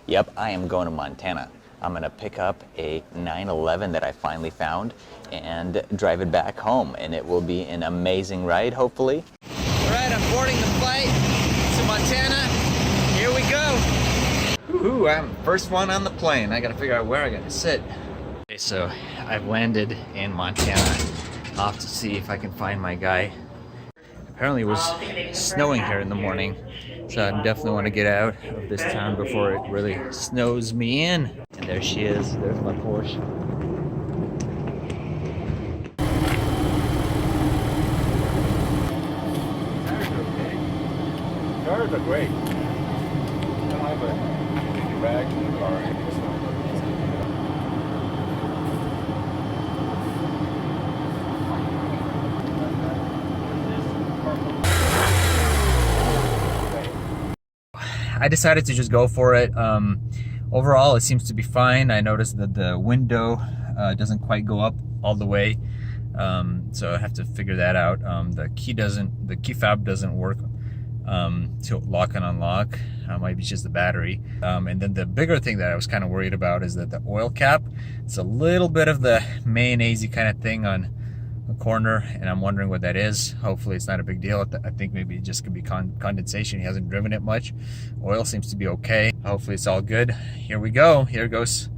Yep, I am going to Montana. I'm gonna pick up a 911 that I finally found and drive it back home, and it will be an amazing ride, hopefully. All right, I'm boarding the flight to Montana. Here we go. Woohoo, I'm first one on the plane. I gotta figure out where I gotta sit. Okay, so I've landed in Montana. I'll have to see if I can find my guy. Apparently it was snowing here in the morning, so I definitely want to get out of this town before it really snows me in. And there she is. There's my Porsche. Tires are okay. Tires are great. I don't have a bag in the car. I decided to just go for it. Overall, it seems to be fine. I noticed that the window doesn't quite go up all the way, so I have to figure that out. The key fob doesn't work to lock and unlock. Might be just the battery. And then the bigger thing that I was kind of worried about is that the oil cap, it's a little bit of the mayonnaise kind of thing on the corner, and I'm wondering what that is. Hopefully it's not a big deal. I think maybe it just could be condensation. He hasn't driven it much. Oil seems to be okay. Hopefully it's all good. Here we go. Here goes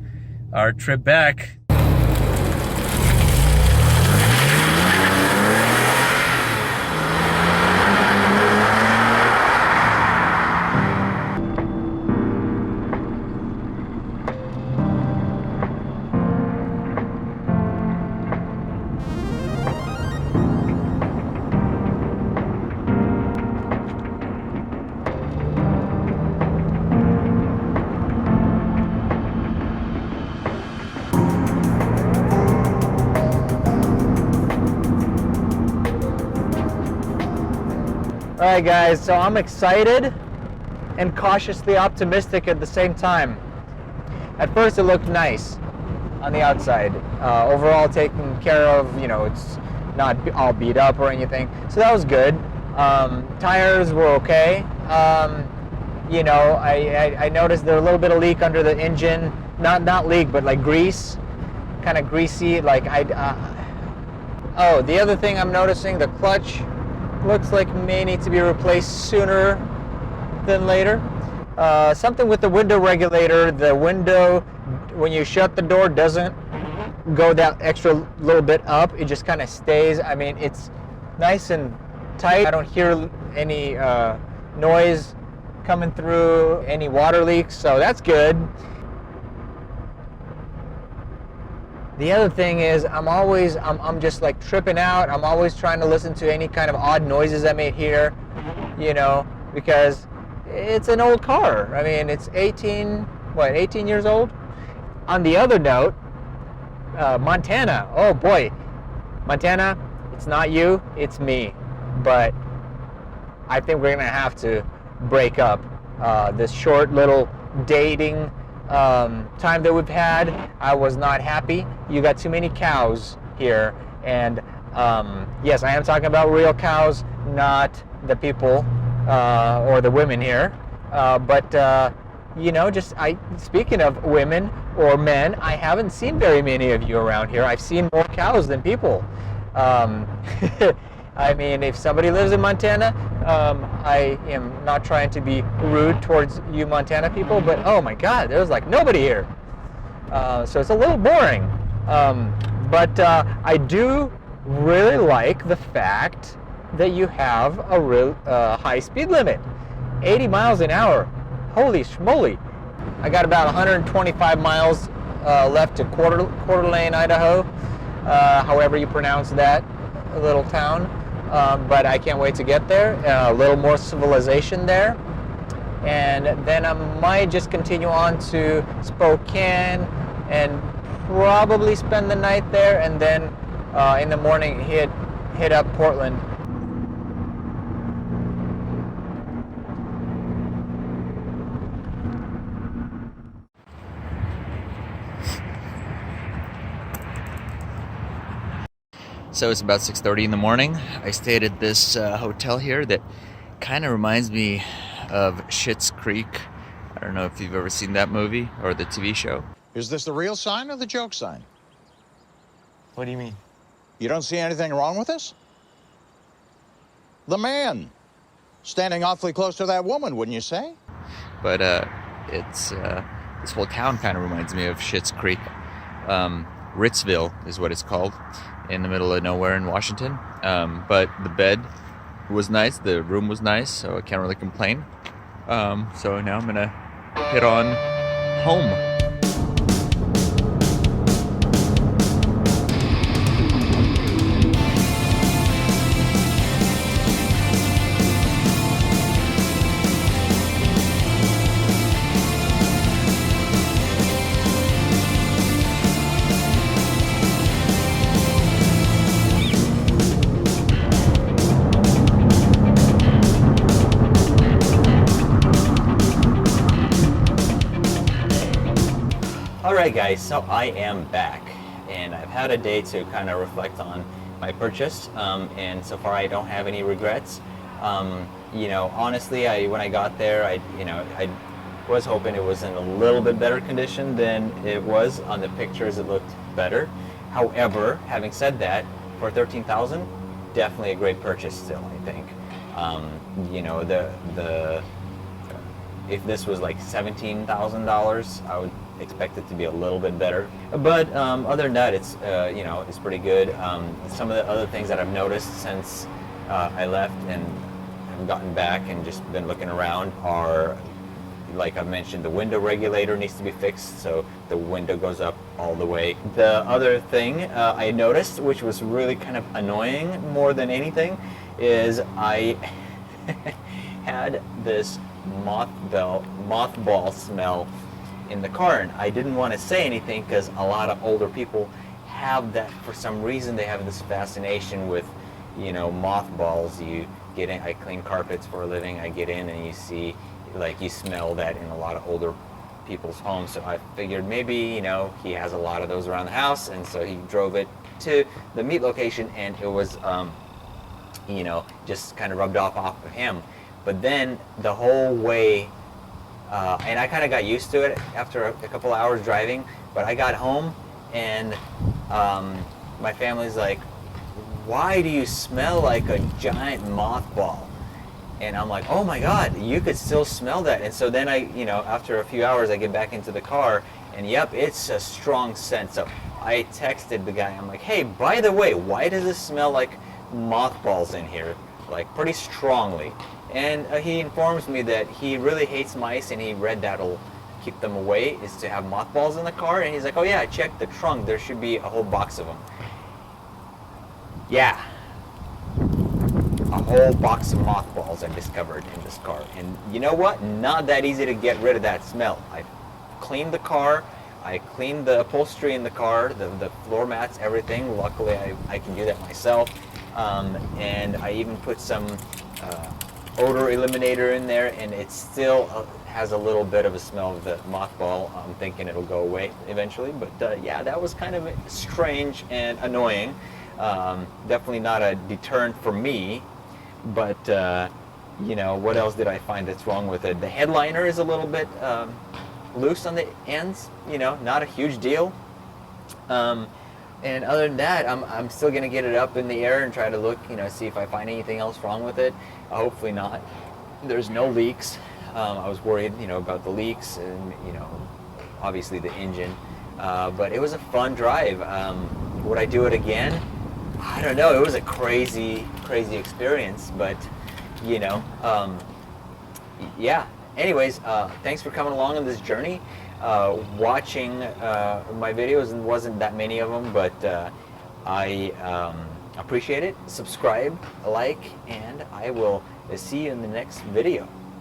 our trip back. All right, guys, so I'm excited and cautiously optimistic at the same time. At first, it looked nice on the outside. Overall, taken care of, you know, it's not all beat up or anything. So that was good. Tires were okay. You know, I noticed there's a little bit of leak under the engine. Not leak, but like grease, kind of greasy. Like oh, the other thing I'm noticing, the clutch looks like may need to be replaced sooner than later. Something with the window regulator. The window, when you shut the door, doesn't go that extra little bit up. It just kind of stays. I mean, it's nice and tight. I don't hear any noise coming through, any water leaks, so that's good. The other thing is I'm just like tripping out. I'm always trying to listen to any kind of odd noises I may hear, you know, because it's an old car. I mean, it's 18 years old? On the other note, Montana, oh boy. Montana, it's not you, it's me. But I think we're gonna have to break up this short little dating time that we've had. I was not happy. You got too many cows here, and yes, I am talking about real cows, not the people or the women here. But you know, speaking of women or men, I haven't seen very many of you around here. I've seen more cows than people. I mean, if somebody lives in Montana, I am not trying to be rude towards you Montana people, but oh my God, there's like nobody here. So it's a little boring. But I do really like the fact that you have a real high speed limit. 80 miles an hour. Holy schmoly. I got about 125 miles left to Coeur d'Alene, Idaho, however you pronounce that little town. But I can't wait to get there. A little more civilization there. And then I might just continue on to Spokane and probably spend the night there, and then in the morning hit up Portland. So it's about 6:30 in the morning. I stayed at this hotel here that kind of reminds me of Schitt's Creek. I don't know if you've ever seen that movie or the TV show. Is this the real sign or the joke sign? What do you mean? You don't see anything wrong with this? The man. Standing awfully close to that woman, wouldn't you say? But it's this whole town kind of reminds me of Schitt's Creek. Ritzville is what it's called, in the middle of nowhere in Washington. But the bed was nice, the room was nice, so I can't really complain. So now I'm gonna head on home. Alright guys, so I am back, and I've had a day to kind of reflect on my purchase, and so far I don't have any regrets. You know, honestly, when I got there, I was hoping it was in a little bit better condition than it was. On the pictures it looked better. However, having said that, for $13,000, definitely a great purchase still, I think. You know, if this was like $17,000, I would expect it to be a little bit better. But other than that, it's you know, it's pretty good. Some of the other things that I've noticed since I left and have gotten back and just been looking around are, like I mentioned, the window regulator needs to be fixed, so the window goes up all the way. The other thing I noticed, which was really kind of annoying more than anything, is I had this mothball smell in the car, and I didn't want to say anything because a lot of older people have that. For some reason, they have this fascination with, you know, mothballs. You get in, I clean carpets for a living, I get in and you see, like, you smell that in a lot of older people's homes. So I figured maybe, you know, he has a lot of those around the house, and so he drove it to the meat location, and it was you know, just kind of rubbed off of him. But then the whole way, and I kind of got used to it after a couple hours driving, but I got home and my family's like, why do you smell like a giant mothball? And I'm like, oh my God, you could still smell that. And so then I, you know, after a few hours, I get back into the car, and yep, it's a strong scent. So I texted the guy, I'm like, hey, by the way, why does this smell like mothballs in here? Like, pretty strongly. And he informs me that he really hates mice, and he read that'll keep them away is to have mothballs in the car. And he's like, oh yeah, I checked the trunk, there should be a whole box of them. Yeah, a whole box of mothballs I discovered in this car. And you know what? Not that easy to get rid of that smell. I cleaned the car, I cleaned the upholstery in the car, the floor mats, everything. Luckily I can do that myself. And I even put some odor eliminator in there, and it still has a little bit of a smell of the mothball. I'm thinking it'll go away eventually, but yeah, that was kind of strange and annoying. Definitely not a deterrent for me, but you know, what else did I find that's wrong with it? The headliner is a little bit loose on the ends, you know, not a huge deal. And other than that, I'm still going to get it up in the air and try to look, you know, see if I find anything else wrong with it. Hopefully not. There's no leaks. I was worried, you know, about the leaks and, you know, obviously the engine. But it was a fun drive. Would I do it again? I don't know. It was a crazy experience, but, you know, yeah. Anyways, thanks for coming along on this journey. Watching my videos, and wasn't that many of them, but I appreciate it. Subscribe, like, and I will see you in the next video.